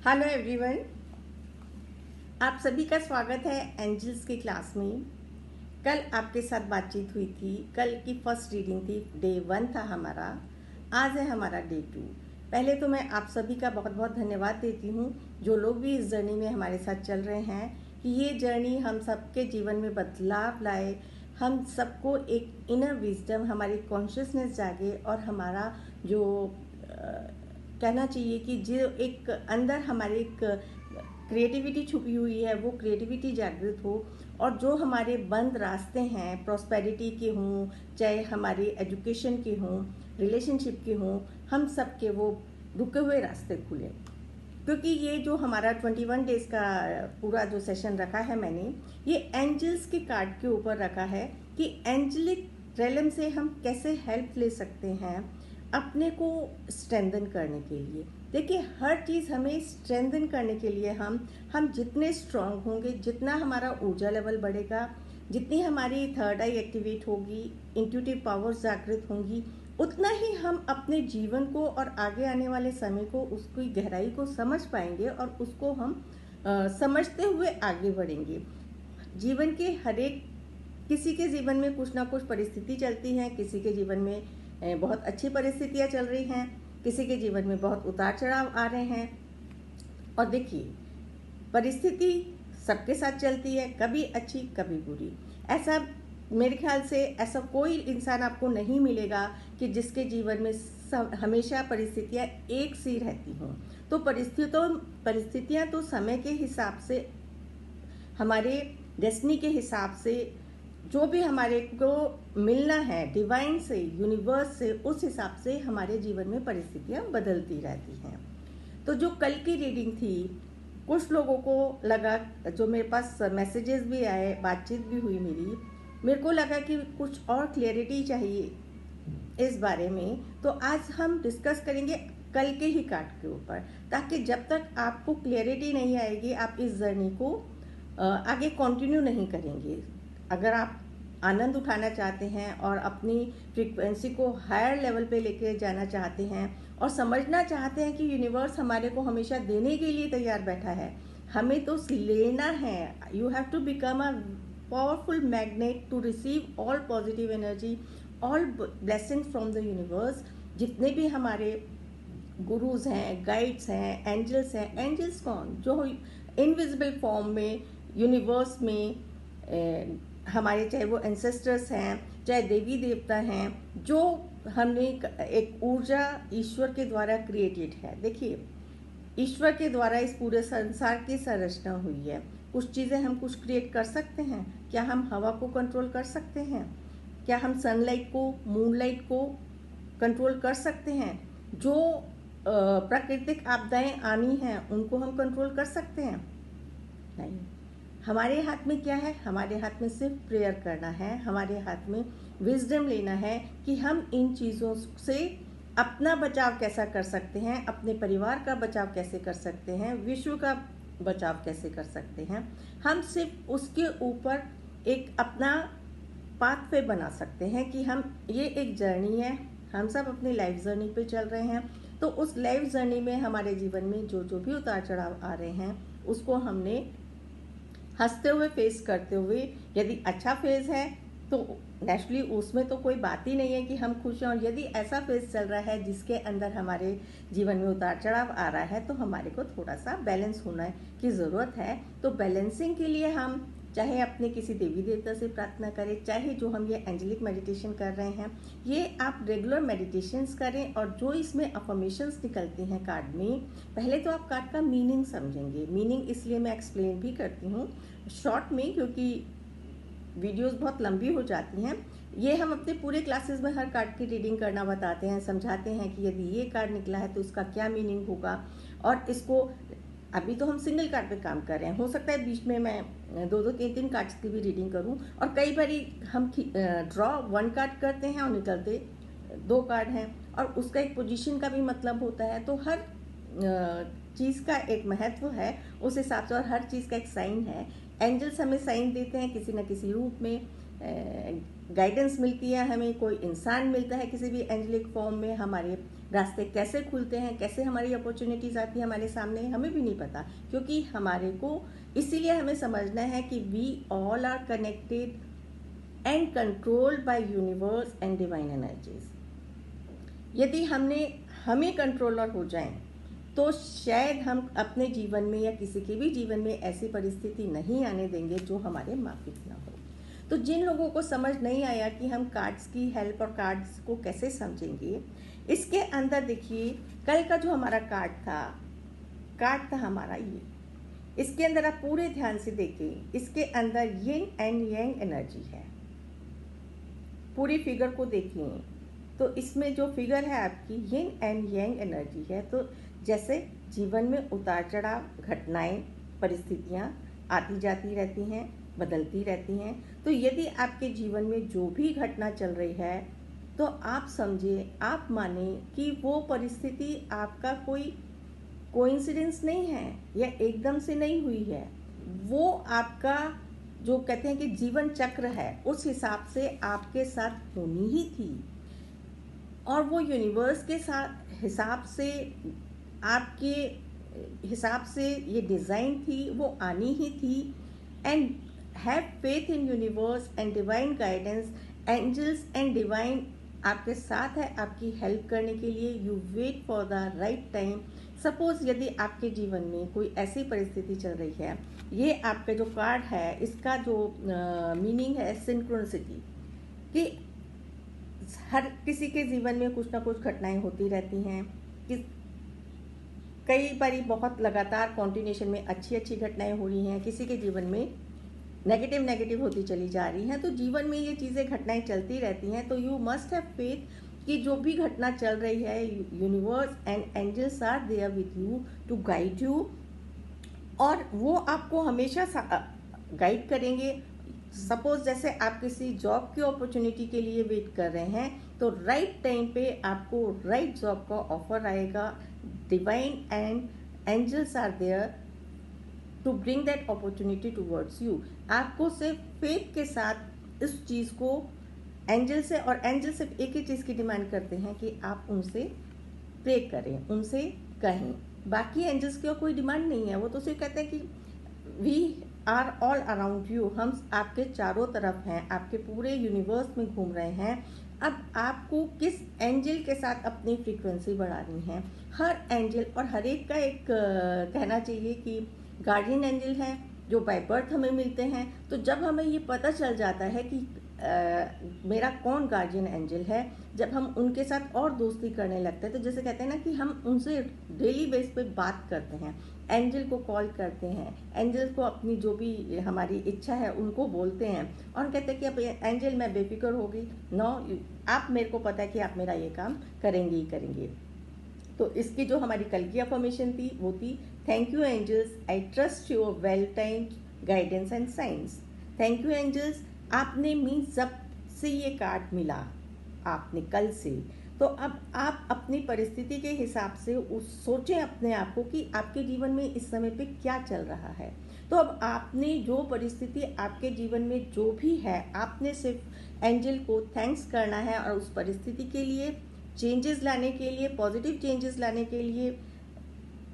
Hello everyone, आप सभी का स्वागत है एंजल्स की क्लास में। कल आपके साथ बातचीत हुई थी। कल की फर्स्ट रीडिंग थी, डे 1 था हमारा। आज है हमारा डे 2। पहले तो मैं आप सभी का बहुत बहुत धन्यवाद देती हूँ जो लोग भी इस जर्नी में हमारे साथ चल रहे हैं, कि ये जर्नी हम सबके जीवन में बदलाव लाए, हम सबको एक इनर विजडम, हमारी कॉन्शियसनेस जागे और हमारा जो कहना चाहिए कि जो एक अंदर हमारे एक क्रिएटिविटी छुपी हुई है, वो क्रिएटिविटी जागृत हो। और जो हमारे बंद रास्ते हैं, प्रॉस्पेरिटी के हों, चाहे हमारी एजुकेशन के हों, रिलेशनशिप के हों, हम सब के वो रुके हुए रास्ते खुले। क्योंकि ये जो हमारा 21 डेज का पूरा जो सेशन रखा है मैंने, ये एंजल्स के कार्ड के ऊपर रखा है कि एंजलिक रेलम से हम कैसे हेल्प ले सकते हैं अपने को स्ट्रेंथन करने के लिए। देखिए, हर चीज़ हमें स्ट्रेंथन करने के लिए हम जितने स्ट्रांग होंगे, जितना हमारा ऊर्जा लेवल बढ़ेगा, जितनी हमारी थर्ड आई एक्टिवेट होगी, इंट्यूटिव पावर्स जागृत होंगी, उतना ही हम अपने जीवन को और आगे आने वाले समय को, उसकी गहराई को समझ पाएंगे और उसको हम समझते हुए आगे बढ़ेंगे। जीवन के हर एक, किसी के जीवन में कुछ ना कुछ परिस्थिति चलती है, किसी के जीवन में बहुत अच्छी परिस्थितियाँ चल रही हैं, किसी के जीवन में बहुत उतार चढ़ाव आ रहे हैं। और देखिए, परिस्थिति सबके साथ चलती है, कभी अच्छी कभी बुरी। ऐसा मेरे ख्याल से ऐसा कोई इंसान आपको नहीं मिलेगा कि जिसके जीवन में हमेशा परिस्थितियाँ एक सी रहती हों। तो परिस्थितियाँ तो समय के हिसाब से, हमारे डेस्टिनी के हिसाब से, जो भी हमारे को मिलना है डिवाइन से, यूनिवर्स से, उस हिसाब से हमारे जीवन में परिस्थितियाँ बदलती रहती हैं। तो जो कल की रीडिंग थी, कुछ लोगों को लगा, जो मेरे पास मैसेजेस भी आए, बातचीत भी हुई मेरे को लगा कि कुछ और क्लियरिटी चाहिए इस बारे में। तो आज हम डिस्कस करेंगे कल के ही कार्ड के ऊपर, ताकि जब तक आपको क्लियरिटी नहीं आएगी, आप इस जर्नी को आगे कंटिन्यू नहीं करेंगे। अगर आप आनंद उठाना चाहते हैं और अपनी फ्रीक्वेंसी को हायर लेवल पे लेके जाना चाहते हैं और समझना चाहते हैं कि यूनिवर्स हमारे को हमेशा देने के लिए तैयार बैठा है, हमें तो लेना है। You have to become a powerful magnet to receive all positive energy, all blessings from the universe. जितने भी हमारे गुरुज हैं, गाइड्स हैं, एंजल्स हैं, एंजल्स कौन, जो इनविजिबल फॉर्म में यूनिवर्स में हमारे, चाहे वो एंसेस्टर्स हैं, चाहे देवी देवता हैं, जो हमने एक ऊर्जा ईश्वर के द्वारा क्रिएटेड है। देखिए, ईश्वर के द्वारा इस पूरे संसार की संरचना हुई है। कुछ चीज़ें हम कुछ क्रिएट कर सकते हैं। क्या हम हवा को कंट्रोल कर सकते हैं? क्या हम सनलाइट को, मूनलाइट को कंट्रोल कर सकते हैं? जो प्राकृतिक आपदाएं आनी हैं, उनको हम कंट्रोल कर सकते हैं? नहीं। हमारे हाथ में क्या है? हमारे हाथ में सिर्फ प्रेयर करना है, हमारे हाथ में विजडम लेना है कि हम इन चीज़ों से अपना बचाव कैसा कर सकते हैं, अपने परिवार का बचाव कैसे कर सकते हैं, विश्व का बचाव कैसे कर सकते हैं। हम सिर्फ उसके ऊपर एक अपना पाथवे बना सकते हैं कि हम, ये एक जर्नी है, हम सब अपनी लाइफ जर्नी पे चल रहे हैं। तो उस लाइफ जर्नी में हमारे जीवन में जो जो भी उतार चढ़ाव आ रहे हैं, उसको हमने हंसते हुए फेस करते हुए, यदि अच्छा फेज है तो नेचुरली उसमें तो कोई बात ही नहीं है कि हम खुश हैं। और यदि ऐसा फेज चल रहा है जिसके अंदर हमारे जीवन में उतार चढ़ाव आ रहा है, तो हमारे को थोड़ा सा बैलेंस होने की ज़रूरत है। तो बैलेंसिंग के लिए हम चाहे अपने किसी देवी देवता से प्रार्थना करें, चाहे जो हम ये एंजेलिक मेडिटेशन कर रहे हैं, ये आप रेगुलर मेडिटेशंस करें। और जो इसमें अफर्मेशंस निकलती हैं कार्ड में, पहले तो आप कार्ड का मीनिंग समझेंगे। मीनिंग इसलिए मैं एक्सप्लेन भी करती हूँ शॉर्ट में, क्योंकि वीडियोस बहुत लंबी हो जाती हैं। ये हम अपने पूरे क्लासेस में हर कार्ड की रीडिंग करना बताते हैं, समझाते हैं कि यदि ये कार्ड निकला है तो इसका क्या मीनिंग होगा। और इसको, अभी तो हम सिंगल कार्ड पे काम कर रहे हैं, हो सकता है बीच में मैं 2-2, 3-3 कार्ड्स की भी रीडिंग करूं। और कई बार हम ड्रॉ 1 कार्ड करते हैं और निकलते 2 कार्ड हैं, और उसका एक पोजीशन का भी मतलब होता है। तो हर चीज़ का एक महत्व है उस हिसाब से, और हर चीज़ का एक साइन है। एंजल्स हमें साइन देते हैं किसी न किसी रूप में। गाइडेंस मिलती है, हमें कोई इंसान मिलता है किसी भी एंजेलिक फॉर्म में, हमारे रास्ते कैसे खुलते हैं, कैसे हमारी अपॉर्चुनिटीज़ आती है हमारे सामने, हमें भी नहीं पता। क्योंकि हमारे को इसीलिए हमें समझना है कि we all are connected and controlled by universe and divine energies. यदि हमें कंट्रोलर हो जाएं तो शायद हम अपने जीवन में या किसी के भी जीवन में ऐसी परिस्थिति नहीं आने देंगे जो हमारे माफिक ना हो। तो जिन लोगों को समझ नहीं आया कि हम कार्ड्स की हेल्प और कार्ड्स को कैसे समझेंगे, इसके अंदर देखिए कल का जो हमारा कार्ड था हमारा ये, इसके अंदर आप पूरे ध्यान से देखें, इसके अंदर यिन एंड यांग एनर्जी है। पूरी फिगर को देखें तो इसमें जो फिगर है आपकी यिन एंड यांग एनर्जी है। तो जैसे जीवन में उतार चढ़ाव घटनाएं परिस्थितियां आती जाती रहती हैं, बदलती रहती हैं। तो यदि आपके जीवन में जो भी घटना चल रही है तो आप समझिए, आप माने कि वो परिस्थिति आपका कोई कोइंसिडेंस नहीं है या एकदम से नहीं हुई है, वो आपका जो कहते हैं कि जीवन चक्र है उस हिसाब से आपके साथ होनी ही थी, और वो यूनिवर्स के साथ हिसाब से आपके हिसाब से ये डिज़ाइन थी, वो आनी ही थी। And have faith in universe and divine guidance, angels and divine आपके साथ है आपकी हेल्प करने के लिए। You wait for the right time. Suppose यदि आपके जीवन में कोई ऐसी परिस्थिति चल रही है, ये आपका जो कार्ड है इसका जो मीनिंग है सिंक्रोनिसिटी, कि हर किसी के जीवन में कुछ ना कुछ घटनाएं होती रहती हैं, कि कई बारी बहुत लगातार कॉन्टिन्यूशन में अच्छी घटनाएं हो रही हैं, किसी के जीवन में नेगेटिव होती चली जा रही हैं। तो जीवन में ये चीज़ें घटनाएं चलती रहती हैं। तो यू मस्ट हैव फेथ कि जो भी घटना चल रही है, universe and angels are there with you to guide you, और वो आपको हमेशा गाइड करेंगे। सपोज जैसे आप किसी जॉब की अपॉर्चुनिटी के लिए वेट कर रहे हैं, तो राइट टाइम पे आपको राइट जॉब का ऑफर आएगा। Divine and angels are there to bring that opportunity towards you. आपको सिर्फ फेथ के साथ इस चीज़ को एंजल से, और एंजल सिर्फ एक ही चीज़ की डिमांड करते हैं कि आप उनसे प्रे करें, उनसे कहें। बाकी एंजल्स की कोई डिमांड नहीं है, वो तो सिर्फ कहते हैं कि we are all around you, हम आपके चारों तरफ हैं, आपके पूरे यूनिवर्स में घूम रहे हैं। अब आपको किस एंजल के साथ अपनी फ्रीक्वेंसी बढ़ानी है। हर एंजल और हर एक का एक कहना चाहिए कि गार्डियन एंजल है जो बाय बर्थ हमें मिलते हैं। तो जब हमें ये पता चल जाता है कि मेरा कौन गार्जियन एंजल है, जब हम उनके साथ और दोस्ती करने लगते हैं, तो जैसे कहते हैं ना कि हम उनसे डेली बेस पे बात करते हैं, एंजल को कॉल करते हैं, एंजल को अपनी जो भी हमारी इच्छा है उनको बोलते हैं, और कहते हैं कि अब एंजल मैं बेफिक्र होगी, नो आप मेरे को पता है कि आप मेरा ये काम करेंगे ही करेंगे। तो इसकी जो हमारी कल की अफर्मेशन थी वो थी, thank you angels, I trust your well timed guidance and science. Thank you angels, आपने मीन्स जब से ये कार्ड मिला आपने कल से, तो अब आप अपनी परिस्थिति के हिसाब से सोचें अपने आप को कि आपके जीवन में इस समय पे क्या चल रहा है। तो अब आपने जो परिस्थिति आपके जीवन में जो भी है, आपने सिर्फ एंजल को थैंक्स करना है और उस परिस्थिति के लिए चेंजेस लाने के लिए, पॉजिटिव चेंजेस लाने के लिए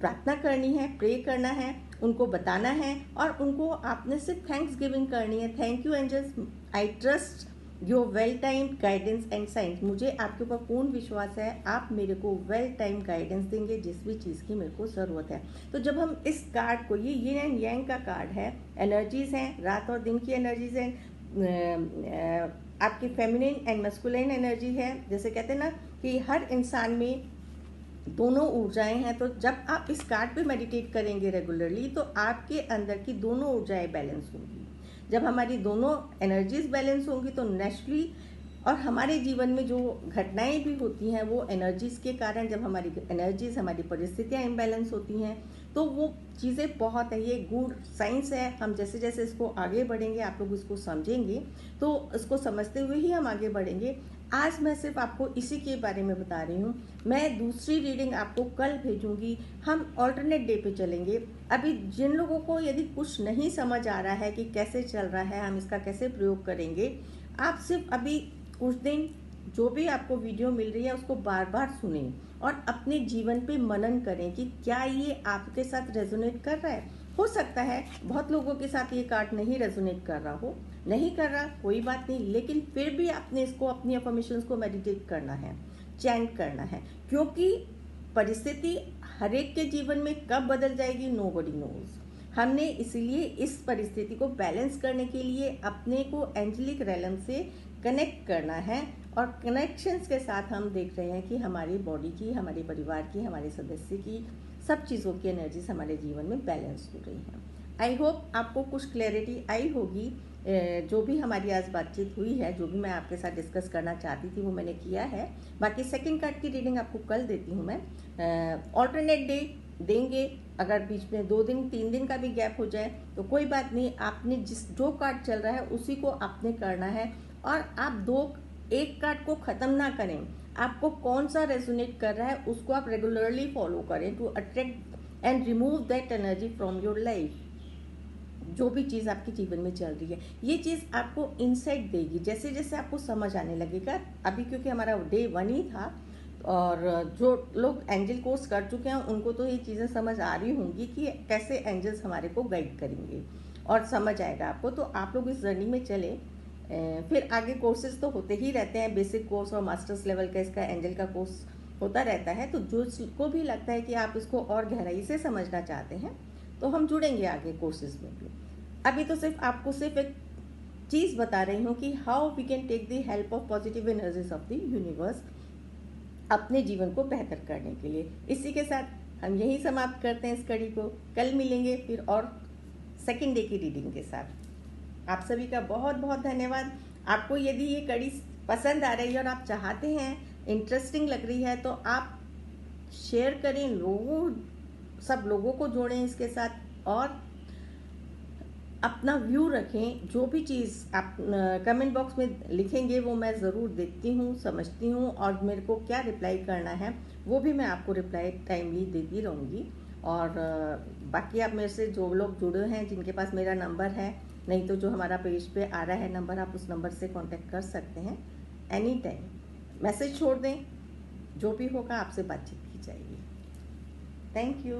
प्रार्थना करनी है, प्रे करना है, उनको बताना है, और उनको आपने सिर्फ थैंक्स गिविंग करनी है। Thank you angels, I trust your well timed guidance and science. मुझे आपके ऊपर पूर्ण विश्वास है, आप मेरे को वेल टाइम गाइडेंस देंगे जिस भी चीज़ की मेरे को ज़रूरत है। तो जब हम इस कार्ड को, ये यिन एंड यांग का कार्ड है, एनर्जीज हैं, रात और दिन की एनर्जीज हैं, आपकी फेमिनिन एंड मैस्कुलिन एनर्जी है। जैसे कहते हैं ना कि हर इंसान में दोनों ऊर्जाएं हैं। तो जब आप इस कार्ड पे मेडिटेट करेंगे रेगुलरली, तो आपके अंदर की दोनों ऊर्जाएं बैलेंस होंगी। जब हमारी दोनों एनर्जीज बैलेंस होंगी तो नेचुरली, और हमारे जीवन में जो घटनाएं भी होती हैं वो एनर्जीज के कारण, जब हमारी एनर्जीज, हमारी परिस्थितियां इम्बैलेंस होती हैं, तो वो चीज़ें बहुत है, ये गुड साइंस है। हम जैसे जैसे इसको आगे बढ़ेंगे, आप लोग इसको समझेंगे, तो इसको समझते हुए ही हम आगे बढ़ेंगे। आज मैं सिर्फ आपको इसी के बारे में बता रही हूँ। मैं दूसरी रीडिंग आपको कल भेजूंगी, हम ऑल्टरनेट डे पे चलेंगे। अभी जिन लोगों को यदि कुछ नहीं समझ आ रहा है कि कैसे चल रहा है, हम इसका कैसे प्रयोग करेंगे, आप सिर्फ अभी कुछ दिन जो भी आपको वीडियो मिल रही है उसको बार बार सुनें और अपने जीवन पे मनन करें कि क्या ये आपके साथ रेजोनेट कर रहा है। हो सकता है बहुत लोगों के साथ ये कार्ड नहीं रेजोनेट कर रहा हो, नहीं कर रहा कोई बात नहीं, लेकिन फिर भी आपने इसको अपनी अफर्मेशंस को मेडिटेट करना है, चैंट करना है, क्योंकि परिस्थिति हर एक के जीवन में कब बदल जाएगी नोबडी नोज। हमने इसीलिए इस परिस्थिति को बैलेंस करने के लिए अपने को एंजेलिक रेलम से कनेक्ट करना है और कनेक्शंस के साथ हम देख रहे हैं कि हमारी बॉडी की, हमारे परिवार की, हमारे सदस्य की, सब चीज़ों की एनर्जीज हमारे जीवन में बैलेंस हो रही हैं। आई होप आपको कुछ क्लैरिटी आई होगी। जो भी हमारी आज बातचीत हुई है, जो भी मैं आपके साथ डिस्कस करना चाहती थी वो मैंने किया है। बाकी सेकंड कार्ड की रीडिंग आपको कल देती हूँ मैं। ऑल्टरनेट डे देंगे, अगर बीच में 2 दिन 3 दिन का भी गैप हो जाए तो कोई बात नहीं, आपने जो कार्ड चल रहा है उसी को आपने करना है और आप एक कार्ड को ख़त्म ना करें। आपको कौन सा रेजोनेट कर रहा है उसको आप रेगुलरली फॉलो करें to attract and remove that energy from your life. जो भी चीज़ आपके जीवन में चल रही है ये चीज़ आपको इंसाइट देगी जैसे जैसे आपको समझ आने लगेगा। अभी क्योंकि हमारा डे 1 ही था और जो लोग एंजल कोर्स कर चुके हैं उनको तो ये चीज़ें समझ आ रही होंगी कि कैसे एंजल्स हमारे को गाइड करेंगे और समझ आएगा आपको। तो आप लोग इस जर्नी में चले। फिर आगे कोर्सेज तो होते ही रहते हैं, बेसिक कोर्स और मास्टर्स लेवल का इसका एंजल का कोर्स होता रहता है। तो जो भी लगता है कि आप इसको और गहराई से समझना चाहते हैं तो हम जुड़ेंगे आगे कोर्सेज में भी। अभी तो आपको सिर्फ एक चीज़ बता रही हूँ कि how we can take the help of positive energies of the universe अपने जीवन को बेहतर करने के लिए। इसी के साथ हम यही समाप्त करते हैं इस कड़ी को। कल मिलेंगे फिर और सेकेंड डे की रीडिंग के साथ। आप सभी का बहुत बहुत धन्यवाद। आपको यदि ये कड़ी पसंद आ रही है और आप चाहते हैं, इंटरेस्टिंग लग रही है, तो आप शेयर करें, सब लोगों को जोड़ें इसके साथ और अपना व्यू रखें। जो भी चीज़ आप कमेंट बॉक्स में लिखेंगे वो मैं ज़रूर देखती हूँ, समझती हूँ और मेरे को क्या रिप्लाई करना है वो भी मैं आपको रिप्लाई टाइमली देती रहूँगी। और बाकी आप मेरे से जो लोग जुड़े हैं, जिनके पास मेरा नंबर है, नहीं तो जो हमारा पेज पे आ रहा है नंबर, आप उस नंबर से कांटेक्ट कर सकते हैं एनी टाइम। मैसेज छोड़ दें, जो भी होगा आपसे बातचीत की जाएगी। Thank you.